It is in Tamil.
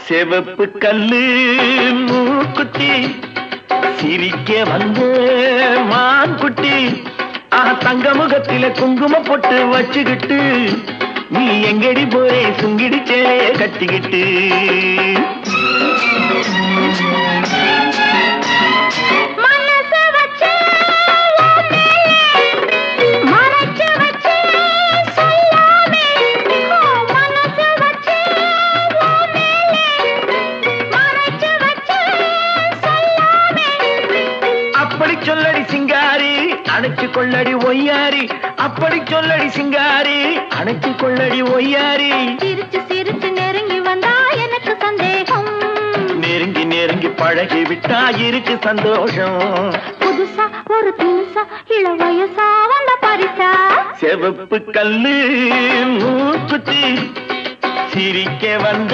செவப்பு கல்லு மூக்குத்தி சிரிக்க வந்த மான்குட்டி தங்க முகத்தில குங்கும பொட்டு வச்சுக்கிட்டு நீ எங்கடி போரே சுங்கிடி சேலைய கட்டிக்கிட்டு அப்படி சொல்லடி சிங்காரி அணைச்சு கொள்ளடி ஒய்யாரி அப்படி சொல்லடி சிங்காரி அணைச்சு கொள்ளடி ஒய்யாரி சிரிச்சு சிரிச்சு நெருங்கி வந்தா எனக்கு சந்தேகம் நெருங்கி நெருங்கி பழகி விட்டா இருக்கு சந்தோஷம் புதுசா ஒரு தினுசா இள வயசா வந்த பரிசா செவப்பு கல்லு மூக்குத்தி சிரிக்க வந்த